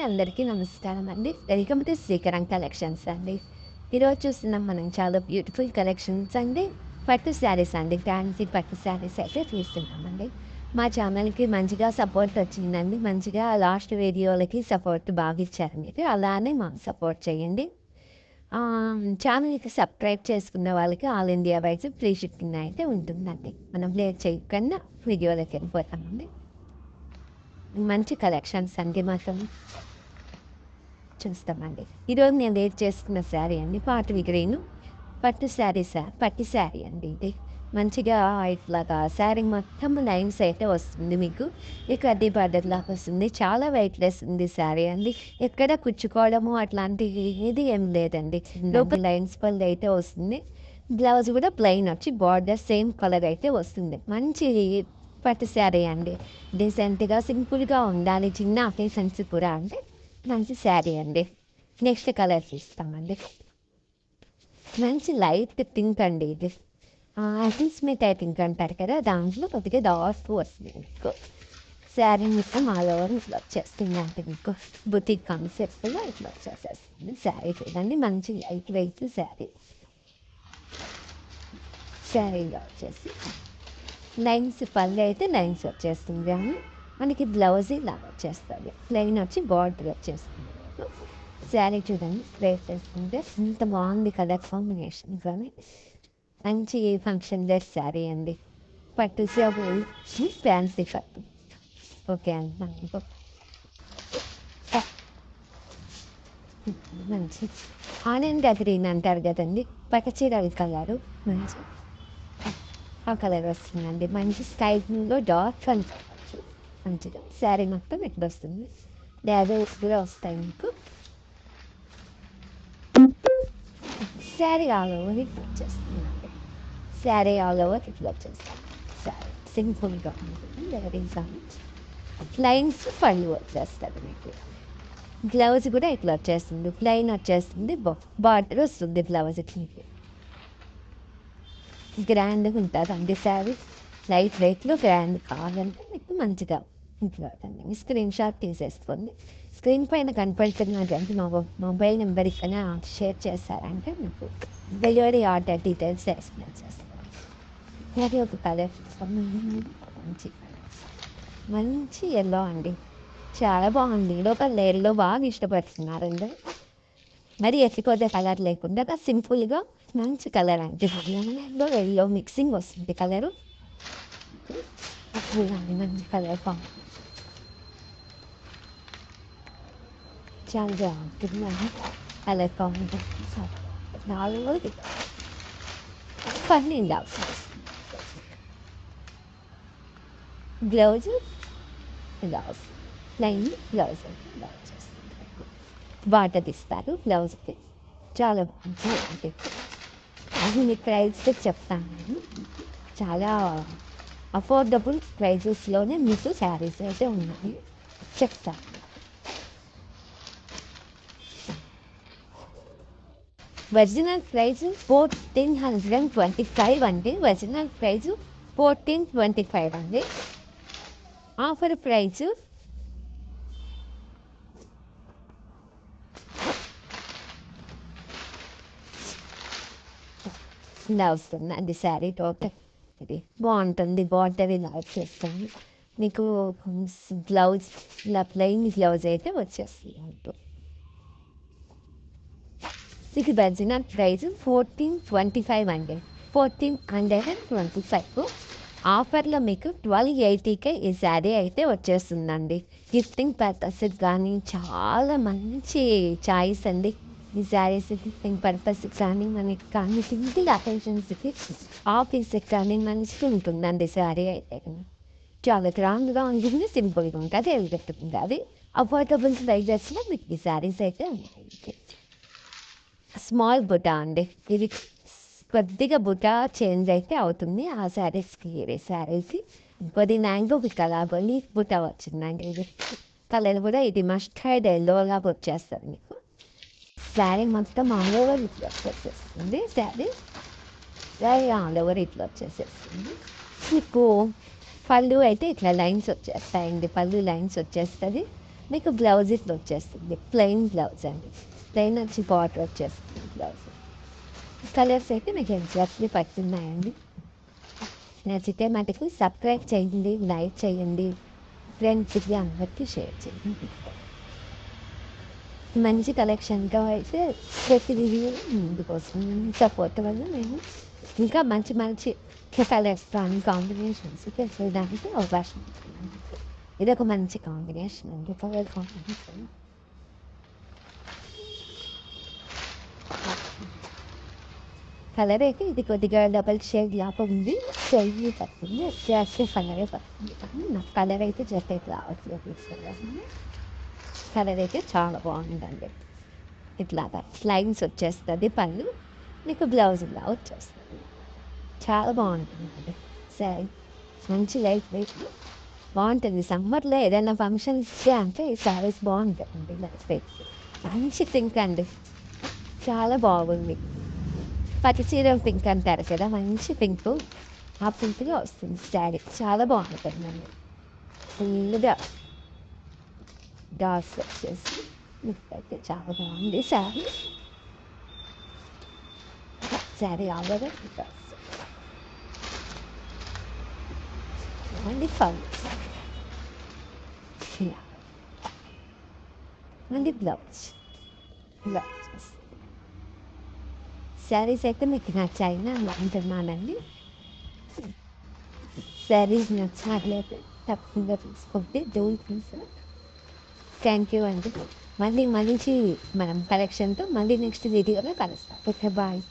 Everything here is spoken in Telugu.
అందరికీ నమస్కారం అండి. వెల్కమ్ టు శ్రీకరం కలెక్షన్స్ అండి. ఈరోజు చూస్తున్నాం మనం చాలా బ్యూటిఫుల్ కలెక్షన్స్ అండి. పట్టు శారీస్ అండి. ఫ్యాన్సీ పట్టు శారీస్ అయితే చూస్తున్నామండి. మా ఛానల్‌కి మంచిగా సపోర్ట్ వచ్చిందండి. మంచిగా లాస్ట్ వీడియోలకి సపోర్ట్ బాగా ఇచ్చారు మీరు. అలానే మాకు సపోర్ట్ చేయండి. ఛానల్‌కి సబ్స్క్రైబ్ చేసుకున్న వాళ్ళకి all India wise free shipping అయితే ఉంటుందండి. మనం లేట్ చేయకుండా వీడియోలోకి వెళ్ళిపోతామండి. మంచి కలెక్షన్స్ అండి మాత్రం చూస్తామండి. ఈరోజు నేను వేర్ చేసుకున్న శారీ అండి పార్టీ గ్రీన్ పట్టు పట్టు శారీ అండి ఇది. మంచిగా ఇట్లాగా శారీ మొత్తం లైన్స్ అయితే వస్తుంది మీకు. ఈ కడ్డీ బార్డర్ లాగా వస్తుంది. చాలా వెయిట్‌లెస్ ఉంది శారీ అండి. ఎక్కడ కుచ్చుకోవడము అట్లాంటివి ఏది ఏం లేదండి. లోపల లైన్స్ పళ్ళు అయితే వస్తుంది. బ్లౌజ్ కూడా ప్లెయిన్ వచ్చి బార్డర్ సేమ్ కలర్ అయితే వస్తుంది. మంచి పట్టు శారీ అండి. డీసెంట్‌గా సింపుల్‌గా ఉండాలి. చిన్న అకేషన్స్ కూడా అంటే మంచి శారీ అండి. నెక్స్ట్ కలర్ చూస్తామండి. మంచి లైట్ పింక్ అండి ఇది. యాపిల్ స్మిత్ పింక్ అంటారు కదా! దాంట్లో కొద్దిగా డార్క్ వస్తుంది మీకు. శారీ మొత్తం ఆల్ ఓవర్ ఇట్లా వచ్చేస్తుంది అంటే మీకు బుటీక్ కాన్సెప్ట్‌లో ఇట్లా వచ్చేసేస్తుంది శారీ చూడండి. మంచి లైట్ వెయిట్ శారీ. శారీలో వచ్చేసి లైన్స్ పళ్ళు అయితే లైన్స్ వచ్చేస్తుంది అని మనకి బ్లౌజ్ ఇలా వచ్చేస్తుంది. ప్లెయిన్ వచ్చి బార్డర్ వచ్చేస్తుంది. శారీ చూడండి స్ప్రేస్ చేసుకుంటే ఇంత బాగుంది కలర్ కాంబినేషన్ కానీ మంచి ఫంక్షన్ డ్రెస్ శారీ అండి. పట్టు ఫ్యాన్సీ పట్టు. ఓకే అండి. మంచి ఆనంద గ్రీన్ అంటారు కదండి. పక్కచీరల కలరు మంచి ఆ కలర్ వస్తుందండి. మంచి స్కై బ్లూలో డార్క్ కలర్ మంచిగా శారీ మొత్తం ఎక్కడ వస్తుంది. డ్యాజల్స్ కూడా వస్తాయి మీకు. శారీ ఆల్ ఓవర్ ఇట్లా వచ్చేస్తుందండి. శారీ ఆల్ ఓవర్ ఇట్లా వచ్చేస్తుంది. శారీ సింపుల్గా ఉంటుంది. లేడీస్ లైన్స్ పళ్ళు వచ్చేస్తుంది మీకు. బ్లౌజ్ కూడా ఇట్లా వచ్చేస్తుంది. ప్లెయిన్ వచ్చేస్తుంది. బార్డర్ వస్తుంది బ్లౌజ్కి మీకు. గ్రాండ్గా ఉంటుంది అండి శారీ. లైట్ వెయిట్లో గ్రాండ్ కావాలంటే మీకు మంచిగా ఉంటుందండి. స్క్రీన్ షాట్ తీసేసుకోండి. స్క్రీన్ పైన కనపడుతున్నటువంటి మొబైల్ నెంబర్ ఇక్కడ షేర్ చేస్తారంటే మీకు డెలివరీ ఆర్డర్ డీటెయిల్స్ ఎక్స్ప్లెయిన్ చేస్తాను. అది ఒక కలర్ మంచి మంచి ఎల్లో అండి. చాలా బాగుంది. లోపల ఎల్లో బాగా ఇష్టపడుతున్నారండి. మరి ఎత్తిపోతే కలర్ లేకుండా సింపుల్గా మంచి కలర్ అంటే ఎల్లో మిక్సింగ్ వస్తుంది కలరు. మంచి కలర్ బాగుంది. చాలా బాగుంటుంది కలర్ కాంబినేషన్. నాలుగు పన్నెండు blouse blouse line blouse border ఇస్తారు బ్లౌజ్కి. చాలా బాగుంటుంది. అది మీ ప్రైస్ చెప్తాను నేను. చాలా అఫోర్డబుల్ ప్రైజెస్లోనే మీకు శారీస్ అయితే ఉన్నాయి చెప్తాను. ఒరిజినల్ ప్రైస్ 1425 అండి. ఒరిజినల్ ప్రైస్ 1425 అండి. ఆఫర్ ప్రైస్ ఇలా వస్తుంది అండి. శారీ టోటల్ ఇది బాగుంటుంది. బార్డర్ ఇలా వచ్చేస్తుంది మీకు. బ్లౌజ్ ఇలా ప్లెయిన్ బ్లౌజ్ అయితే వచ్చేస్తుంది అంటూ. ఇది ఒరిజినల్ ప్రైస్ 1425 అండి. 1425. ఆఫర్లో మీకు 1280కే ఈ శారీ అయితే వచ్చేస్తుందండి. గిఫ్టింగ్ పర్పస్కి కానీ చాలా మంచి చాయిస్ అండి. ఈ శారీస్ గిఫ్టింగ్ పర్పస్కి కానీ మనకి కానీ సింపుల్ అకేషన్స్కి ఆఫీస్కి కానీ మంచిగా ఉంటుందండి శారీ అయితే. చాలా గ్రాండ్గా ఉంటుంది. సింపుల్గా ఉంటుంది. ఎలిగెంట్గా అది అఫోర్డబుల్ ప్రైజెస్లో మీకు ఈ శారీస్ అయితే ఉన్నాయి. స్మాల్ బుటా అండి. ఇది కొద్దిగా బుటా చేంజ్ అయితే అవుతుంది ఆ శారీస్కి. ఈ శారీస్కి కొద్ది మ్యాంగో కలర్ లీఫ్ బుటా వచ్చిందండి. ఇది కలర్ కూడా ఇది మస్టర్డ్ ఎల్లోగా వచ్చేస్తుంది మీకు. శారీ మొత్తం ఆల్ ఓవర్ ఇట్లా వచ్చేసేస్తుంది. శారీ ఆల్ ఓవర్ ఇట్లా వచ్చేసేస్తుంది మీకు. పళ్ళు అయితే ఇట్లా లైన్స్ వచ్చేస్తాయండి. పళ్ళు లైన్స్ వచ్చేస్తుంది. మీకు బ్లౌజ్ ఇట్లా వచ్చేస్తుంది, ప్లెయిన్ బ్లౌజ్ అండి. ప్లెయిన్ వచ్చి బార్డర్ వచ్చేస్తుంది బ్లౌజ్. కలర్స్ అయితే మీకు ఎగ్జాక్ట్లీ పడుతున్నాయండి. నచ్చితే మటుకు సబ్స్క్రైబ్ చేయండి, లైక్ చేయండి, ఫ్రెండ్స్కి అందరికీ షేర్ చేయండి. మంచి కలెక్షన్గా అయితే ప్రతి రివ్యూ ముందుకు వస్తుంది. సపోర్ట్ వల్ల నేను ఇంకా మంచి మంచి కలర్స్ కానీ కాంబినేషన్స్ చేసేదానికి అవకాశం ఉంటుంది. ఇది ఒక మంచి కాంబినేషన్ అండి, కలర్ కాంబినేషన్. కలర్ అయితే ఇది కొద్దిగా డబల్ షేడ్ లాగా ఉంది, షేడ్ పడుతుంది, జస్ట్ కలరే పడుతుంది. కానీ నాకు కలర్ అయితే జస్ట్ అయితే రావట్లేదు. కలర్ అయితే చాలా బాగుందండి. ఇట్లాగా లైన్స్ వచ్చేస్తుంది పళ్ళు, మీకు బ్లౌజ్ ఇలా వచ్చేస్తుంది. చాలా బాగుంటుంది సరే, మంచి లైట్ వెయిట్ బాగుంటుంది. సమ్మర్లో ఏదైనా ఫంక్షన్స్ అంటే ఈ శారీస్ బాగుంటుందండి. లైట్ వెయిట్ మంచి పింక్ అండి, చాలా బాగుంది. పట్టు చీర పింక్ అంటారు కదా, మంచి పింక్, ఆ పింక్గా వస్తుంది శారీ. చాలా బాగుంటుందండి. ఫుల్గా డాట్స్ వచ్చేసి అయితే చాలా బాగుంది శారీ. శారీ ఆల్రెడీ డాట్స్ మళ్ళీ ఫంక్స్ మళ్ళీ బ్లౌజ్ శారీస్ అయితే మీకు నచ్చాయని అనుకుంటున్నానండి. శారీస్ నచ్చినట్లయితే తప్పకుండా తీసుకోండి, డోంట్ మిస్. థ్యాంక్ యూ అండి. మళ్ళీ మంచి మనం కలెక్షన్తో మళ్ళీ నెక్స్ట్ వీడియోలో కలుస్తాం. Okay, bye.